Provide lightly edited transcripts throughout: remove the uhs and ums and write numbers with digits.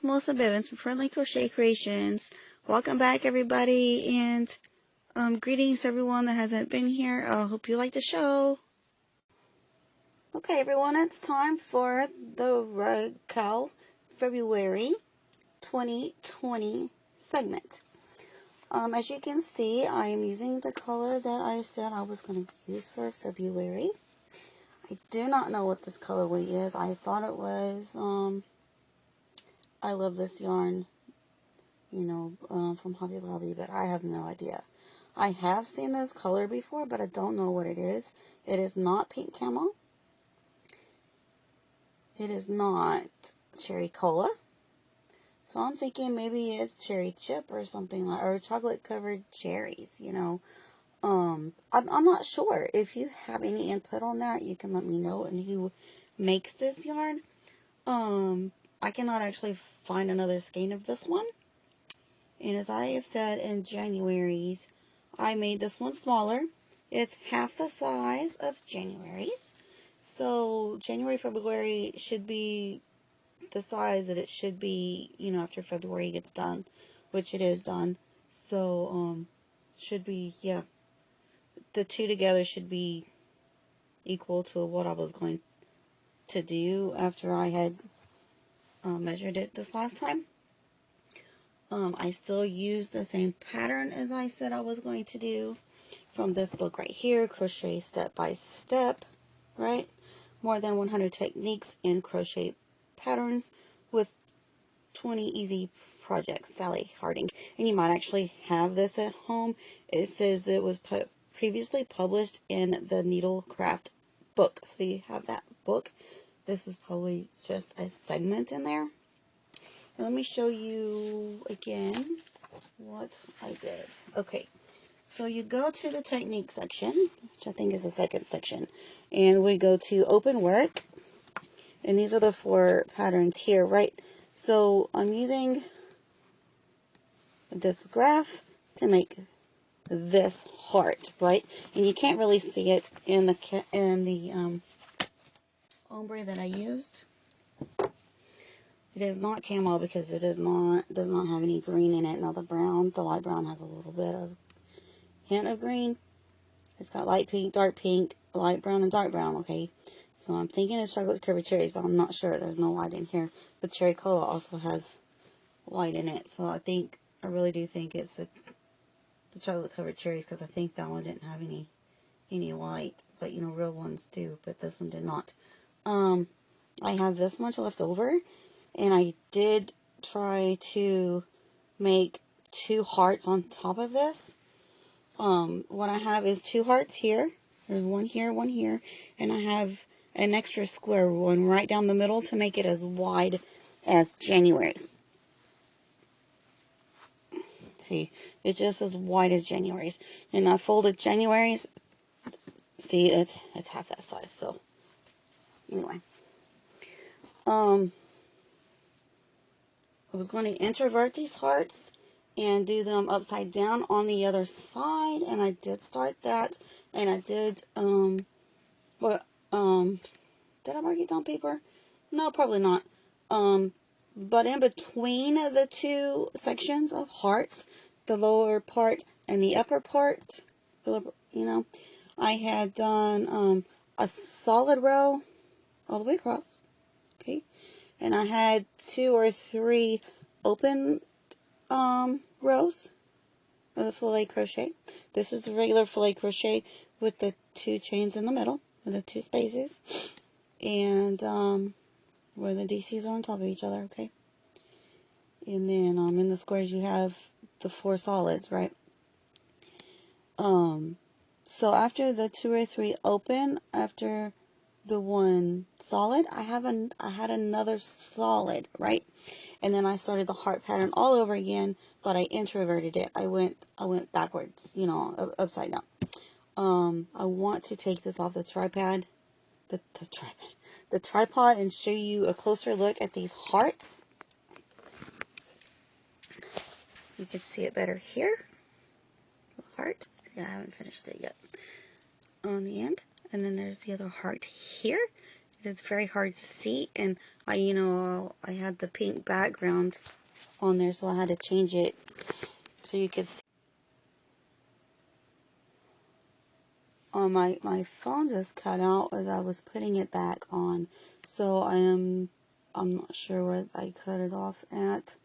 Melissa Bivens from Friendly Crochet Creations. Welcome back, everybody, and greetings to everyone that hasn't been here. I hope you like the show. Okay, everyone, it's time for the Rug Cow February 2020 segment. As you can see, I am using the color that I said I was going to use for February. I do not know what this colorway is. I thought it was, I love this yarn, from Hobby Lobby, but I have no idea. I have seen this color before, but I don't know what it is. It is not pink camo. It is not cherry cola. So I'm thinking maybe it's cherry chip or something like, or chocolate covered cherries, I'm not sure. If you have any input on that, you can let me know. And who makes this yarn? I cannot actually find another skein of this one. And as I have said in January's, I made this one smaller. It's half the size of January's. So January, February should be the size that it should be, after February gets done, which it is done. So, should be, the two together should be equal to what I was going to do after I had measured it this last time. I still use the same pattern as I said I was going to do from this book right here, Crochet Step by Step, right? More than 100 techniques in crochet patterns with 20 easy projects, Sally Harding. And you might actually have this at home. It says it was previously published in the Needlecraft book. So you have that book. This is probably just a segment in there. And let me show you again what I did. Okay, so you go to the technique section, which I think is the second section, and we go to open work, and these are the 4 patterns here, right? So I'm using this graph to make this heart, right? And you can't really see it in the ombre that I used. It is not camo because it does not have any green in it. Now the light brown has a little bit of hint of green. It's got light pink, light brown, and dark brown, okay? So I'm thinking it's chocolate covered cherries, but I'm not sure. There's no light in here. The cherry cola also has light in it. So I really do think it's the chocolate covered cherries, because I think that one didn't have any light. But, real ones do, but this one did not. I have this much left over. And I did try to make 2 hearts on top of this. What I have is 2 hearts here. There's one here, and I have an extra square one right down the middle to make it as wide as January. See, it's just as wide as January's. And I folded January's. See, it's half that size. So, anyway. I was going to introvert these hearts and do them upside down on the other side, and I did start that, and I did, did I mark it down paper? No, probably not. But in between the 2 sections of hearts, the lower part and the upper part, I had done, a solid row all the way across, okay? And I had 2 or 3 open rows of the filet crochet. This is the regular filet crochet with the 2 chains in the middle, and the 2 spaces, and where the DCs are on top of each other, okay? And then in the squares you have the 4 solids, right? So after the 2 or 3 open, after the 1 solid, I had another solid, right? And then I started the heart pattern all over again, but I introverted it. I went backwards, upside down. I want to take this off the tripod, the tripod, and show you a closer look at these hearts. You can see it better here. The heart. Yeah, I haven't finished it yet. On the end. And then there's the other heart here. It's very hard to see, and I had the pink background on there, so I had to change it so you could see. My phone just cut out as I was putting it back on, so I'm not sure where I cut it off at,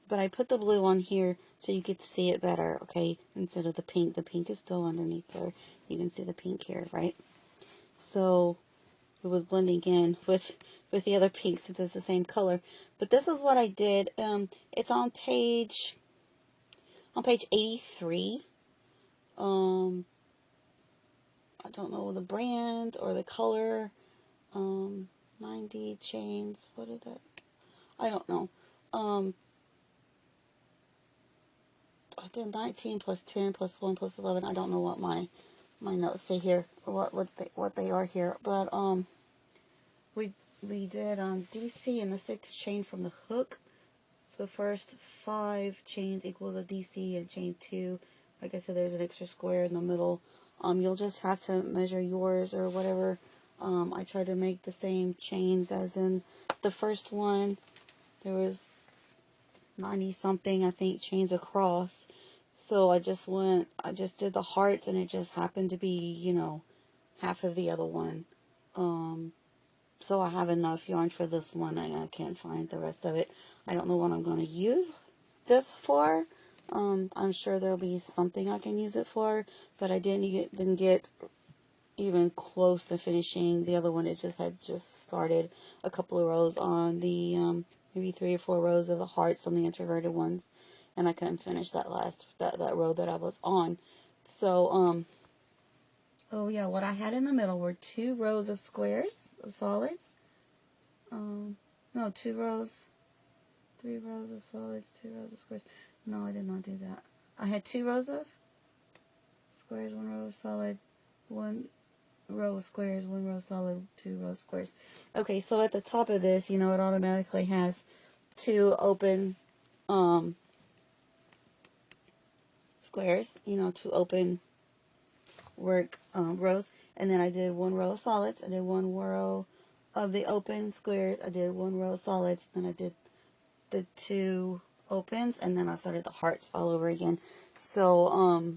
but I put the blue on here so you could see it better, okay, instead of the pink. The pink is still underneath there. You can see the pink here, right? So it was blending in with the other pink since it's the same color. But this is what I did. It's on page 83. I don't know the brand or the color. 90 chains. What is that? I don't know. I did 19 plus 10 plus 1 plus 11. I don't know what my notes say here, or what they are here. But we did DC in the 6th chain from the hook. So the first 5 chains equals a DC, and chain 2, like I said, there's an extra square in the middle. You'll just have to measure yours or whatever. I tried to make the same chains as in the first one. There was 90 something, I think, chains across. So I just did the hearts, and it just happened to be, half of the other one. So I have enough yarn for this one, and I can't find the rest of it. I don't know what I'm going to use this for. I'm sure there'll be something I can use it for, but I didn't get even close to finishing the other one. It had started a couple of rows on the maybe 3 or 4 rows of the hearts on the introverted ones, and I couldn't finish that row that I was on. So oh yeah, what I had in the middle were 2 rows of squares, of solids. No, 2 rows, 3 rows of solids, 2 rows of squares. No, I did not do that. I had 2 rows of squares, 1 row of solid, 1 row of squares, 1 row of solid, 2 rows of squares. Okay, so at the top of this, it automatically has 2 open squares, 2 open work rows, and then I did 1 row of solids. I did 1 row of the open squares. I did 1 row of solids, then I did the 2 opens, and then I started the hearts all over again. So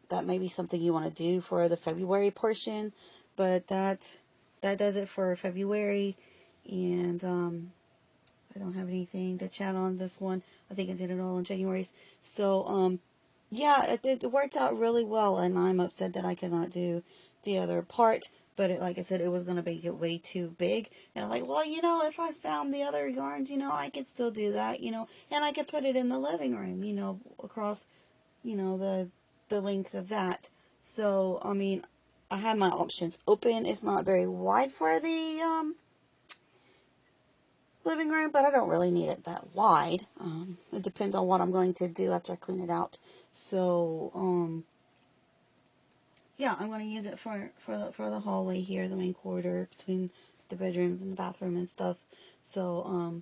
that may be something you want to do for the February portion, but that does it for February. And I don't have anything to chat on this one. I think I did it all in January. So yeah, it worked out really well, and I'm upset that I cannot do the other part. But like I said, it was going to make it way too big. And I'm like, well, if I found the other yarns, I could still do that, and I could put it in the living room, across, the length of that. So, I mean, I had my options open. It's not very wide for the living room, but I don't really need it that wide. It depends on what I'm going to do after I clean it out. So, yeah, I'm going to use it for the hallway here, the main corridor between the bedrooms and the bathroom and stuff. So,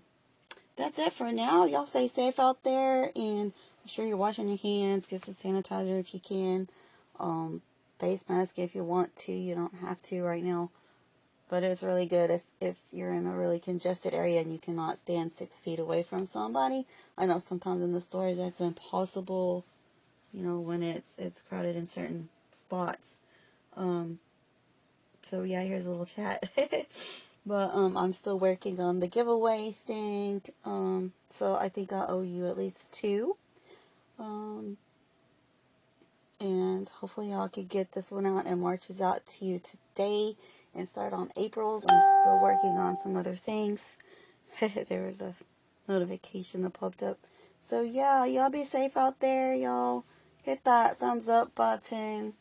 that's it for now. Y'all stay safe out there, and I'm sure you're washing your hands. Get some sanitizer if you can. Face mask if you want to. You don't have to right now. But it's really good if you're in a really congested area and you cannot stand 6 feet away from somebody. I know sometimes in the stores that's impossible, when it's crowded in certain spots. So yeah, here's a little chat. But I'm still working on the giveaway thing. So I think I owe you at least 2. And hopefully y'all could get this one out and March's out to you today and start on April's. I'm still working on some other things. There was a notification that popped up. So yeah, y'all be safe out there, y'all. Hit that thumbs up button.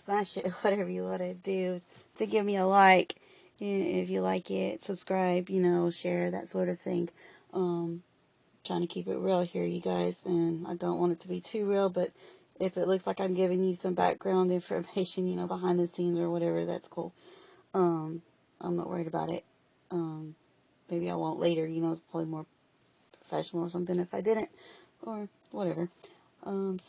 Smash it, whatever you want to do to give me a like. If you like it, subscribe, share, that sort of thing. Trying to keep it real here, you guys, and I don't want it to be too real, but if it looks like I'm giving you some background information, behind the scenes or whatever, that's cool. I'm not worried about it. Maybe I won't later, it's probably more professional or something if I didn't, or whatever.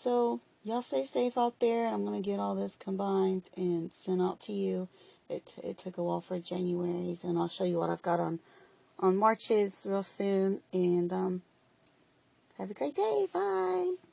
So, Y'all stay safe out there. I'm going to get all this combined and sent out to you. It took a while for January's, and I'll show you what I've got on March's real soon. And have a great day. Bye.